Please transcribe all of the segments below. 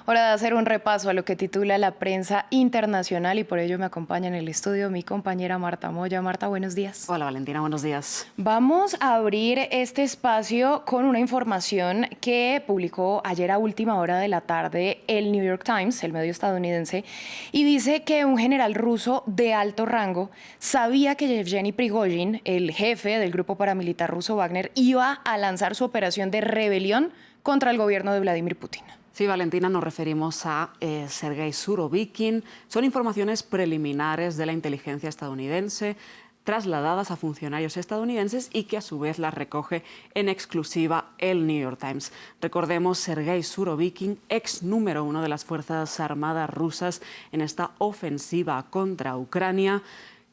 Hora de hacer un repaso a lo que titula la prensa internacional y por ello me acompaña en el estudio mi compañera Marta Moya. Marta, buenos días. Hola Valentina, buenos días. Vamos a abrir este espacio con una información que publicó ayer a última hora de la tarde el New York Times, el medio estadounidense, y dice que un general ruso de alto rango sabía que Yevgeny Prigozhin, el jefe del grupo paramilitar ruso Wagner, iba a lanzar su operación de rebelión contra el gobierno de Vladimir Putin. Sí, Valentina, nos referimos a Sergei Surovikin. Son informaciones preliminares de la inteligencia estadounidense trasladadas a funcionarios estadounidenses y que a su vez las recoge en exclusiva el New York Times. Recordemos, Sergei Surovikin, ex número 1 de las Fuerzas Armadas rusas en esta ofensiva contra Ucrania,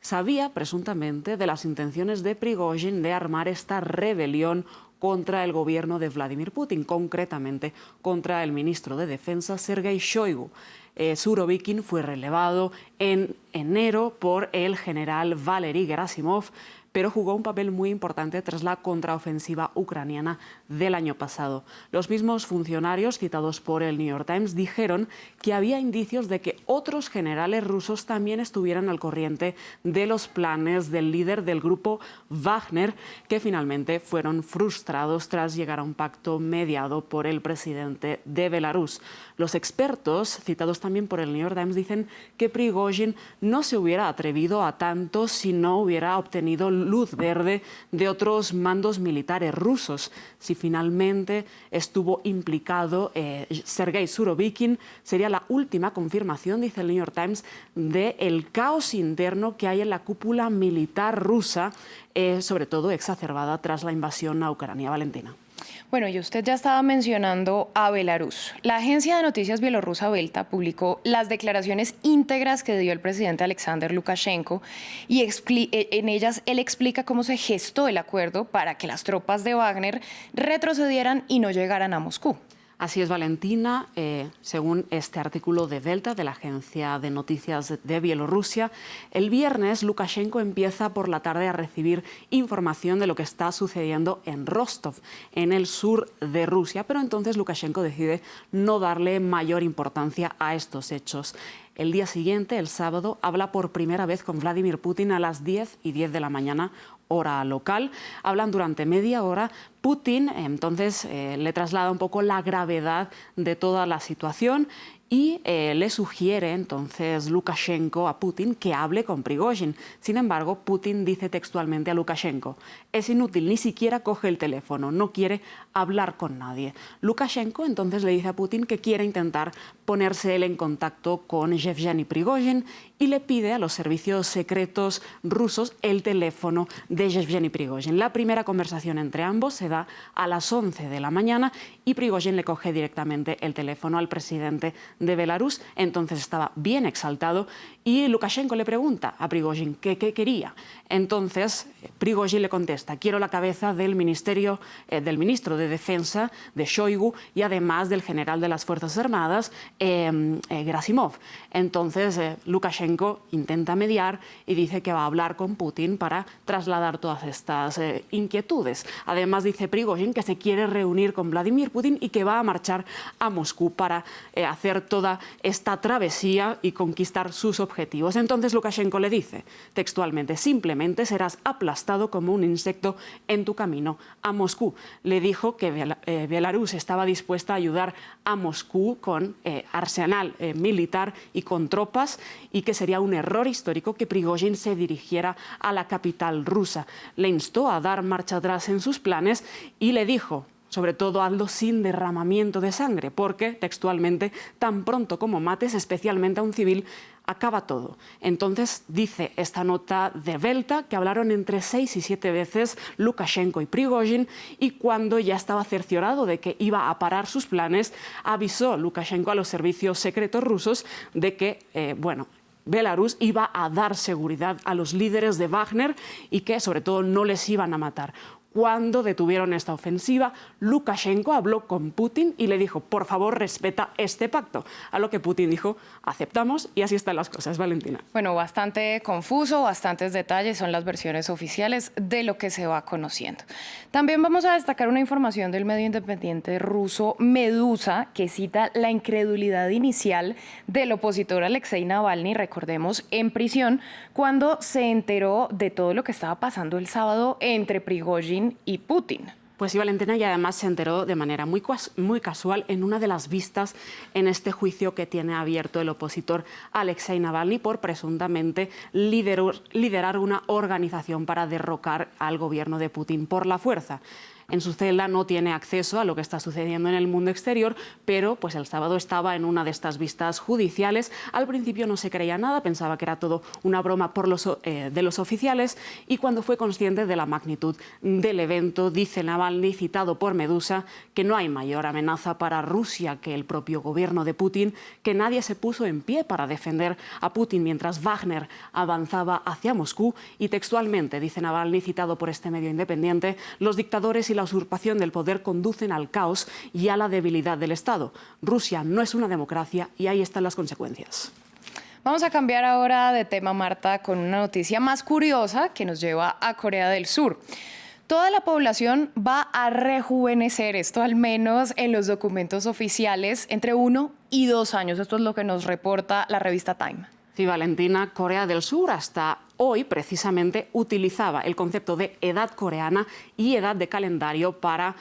sabía presuntamente de las intenciones de Prigozhin de armar esta rebelión contra el gobierno de Vladimir Putin, concretamente contra el ministro de Defensa, Sergei Shoigu. Surovikin fue relevado en enero por el general Valery Gerasimov, pero jugó un papel muy importante tras la contraofensiva ucraniana del año pasado. Los mismos funcionarios citados por el New York Times dijeron que había indicios de que otros generales rusos también estuvieran al corriente de los planes del líder del grupo Wagner, que finalmente fueron frustrados tras llegar a un pacto mediado por el presidente de Belarus. Los expertos, citados también por el New York Times, dicen que Prigozhin no se hubiera atrevido a tanto si no hubiera obtenido luz verde de otros mandos militares rusos. Si finalmente estuvo implicado Sergei Surovikin, sería la última confirmación, dice el New York Times, del caos interno que hay en la cúpula militar rusa, sobre todo exacerbada tras la invasión a Ucrania. Valentina. Bueno, y usted ya estaba mencionando a Belarus. La agencia de noticias bielorrusa Belta publicó las declaraciones íntegras que dio el presidente Alexander Lukashenko y en ellas él explica cómo se gestó el acuerdo para que las tropas de Wagner retrocedieran y no llegaran a Moscú. Así es, Valentina. Según este artículo de Belta, de la agencia de noticias de Bielorrusia, el viernes Lukashenko empieza por la tarde a recibir información de lo que está sucediendo en Rostov, en el sur de Rusia, pero entonces Lukashenko decide no darle mayor importancia a estos hechos. El día siguiente, el sábado, habla por primera vez con Vladimir Putin a las 10:10 de la mañana, hora local. Hablan durante media hora. Putin entonces le traslada un poco la gravedad de toda la situación y le sugiere entonces Lukashenko a Putin que hable con Prigozhin. Sin embargo, Putin dice textualmente a Lukashenko: es inútil, ni siquiera coge el teléfono, no quiere hablar con nadie. Lukashenko entonces le dice a Putin que quiere intentar ponerse él en contacto con Yevgeny Prigozhin y le pide a los servicios secretos rusos el teléfono de Yevgeny Prigozhin. La primera conversación entre ambos se da a las 11 de la mañana y Prigozhin le coge directamente el teléfono al presidente de Belarus. Entonces estaba bien exaltado y Lukashenko le pregunta a Prigozhin qué quería. Entonces Prigozhin le contesta: quiero la cabeza del ministro de Defensa, de Shoigu, y además del general de las Fuerzas Armadas, Gerasimov. Entonces Lukashenko intenta mediar y dice que va a hablar con Putin para trasladar todas estas inquietudes. Además dice Prigozhin que se quiere reunir con Vladimir Putin y que va a marchar a Moscú para hacer toda esta travesía y conquistar sus objetivos. Entonces Lukashenko le dice textualmente: simplemente serás aplastado como un insecto en tu camino a Moscú. Le dijo que Belarus estaba dispuesta a ayudar a Moscú con arsenal militar y con tropas y que sería un error histórico que Prigozhin se dirigiera a la capital rusa. Le instó a dar marcha atrás en sus planes y le dijo: sobre todo hazlo sin derramamiento de sangre, porque, textualmente, tan pronto como mates, especialmente a un civil, acaba todo. Entonces, dice esta nota de Belta que hablaron entre 6 y 7 veces Lukashenko y Prigozhin, y cuando ya estaba cerciorado de que iba a parar sus planes, avisó Lukashenko a los servicios secretos rusos de que, Belarus iba a dar seguridad a los líderes de Wagner y que, sobre todo, no les iban a matar. Cuando detuvieron esta ofensiva, Lukashenko habló con Putin y le dijo, por favor, respeta este pacto. A lo que Putin dijo, aceptamos, y así están las cosas, Valentina. Bueno, bastante confuso, bastantes detalles, son las versiones oficiales de lo que se va conociendo. También vamos a destacar una información del medio independiente ruso Medusa, que cita la incredulidad inicial del opositor Alexei Navalny, recordemos, en prisión, cuando se enteró de todo lo que estaba pasando el sábado entre Prigozhin y Putin. Pues sí, Valentina, y además se enteró de manera muy casual en una de las vistas en este juicio que tiene abierto el opositor Alexei Navalny por presuntamente liderar una organización para derrocar al gobierno de Putin por la fuerza. En su celda no tiene acceso a lo que está sucediendo en el mundo exterior, pero pues el sábado estaba en una de estas vistas judiciales. Al principio no se creía nada, pensaba que era todo una broma de los oficiales, y cuando fue consciente de la magnitud del evento, dice Navalny, citado por Medusa, que no hay mayor amenaza para Rusia que el propio gobierno de Putin, que nadie se puso en pie para defender a Putin mientras Wagner avanzaba hacia Moscú, y textualmente, dice Navalny, citado por este medio independiente, los dictadores y la usurpación del poder conducen al caos y a la debilidad del Estado. Rusia no es una democracia y ahí están las consecuencias. Vamos a cambiar ahora de tema, Marta, con una noticia más curiosa que nos lleva a Corea del Sur. Toda la población va a rejuvenecer, esto al menos en los documentos oficiales, entre 1 y 2 años. Esto es lo que nos reporta la revista Time. Sí, Valentina, Corea del Sur hasta hoy precisamente utilizaba el concepto de edad coreana y edad de calendario para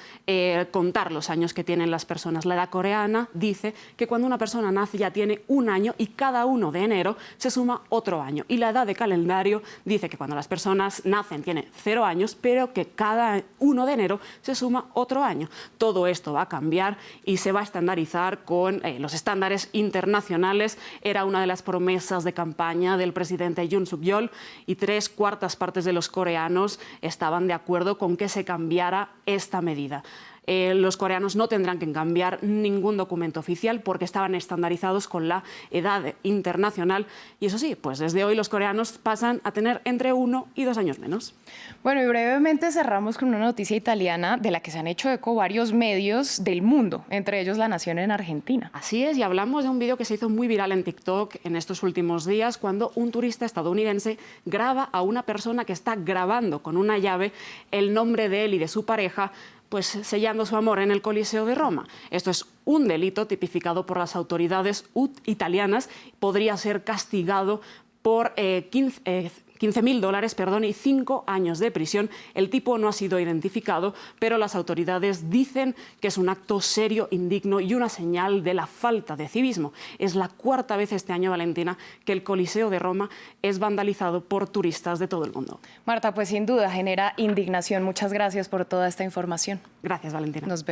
contar los años que tienen las personas. La edad coreana dice que cuando una persona nace ya tiene 1 año y cada 1 de enero se suma otro año. Y la edad de calendario dice que cuando las personas nacen tiene 0 años, pero que cada 1 de enero se suma otro año. Todo esto va a cambiar y se va a estandarizar con los estándares internacionales. Era una de las promesas de campaña del presidente Yoon Suk-yeol, y 3/4 partes de los coreanos estaban de acuerdo con que se cambiara esta medida. Los coreanos no tendrán que cambiar ningún documento oficial porque estaban estandarizados con la edad internacional, y eso sí, pues desde hoy los coreanos pasan a tener entre 1 y 2 años menos. Bueno, y brevemente cerramos con una noticia italiana de la que se han hecho eco varios medios del mundo, entre ellos La Nación en Argentina. Así es, y hablamos de un vídeo que se hizo muy viral en TikTok en estos últimos días, cuando un turista estadounidense graba a una persona que está grabando con una llave el nombre de él y de su pareja, pues sellando su amor en el Coliseo de Roma. Esto es un delito tipificado por las autoridades italianas. Podría ser castigado por $15.000, y 5 años de prisión. El tipo no ha sido identificado, pero las autoridades dicen que es un acto serio, indigno y una señal de la falta de civismo. Es la 4ª vez este año, Valentina, que el Coliseo de Roma es vandalizado por turistas de todo el mundo. Marta, pues sin duda genera indignación. Muchas gracias por toda esta información. Gracias, Valentina. Nos vemos.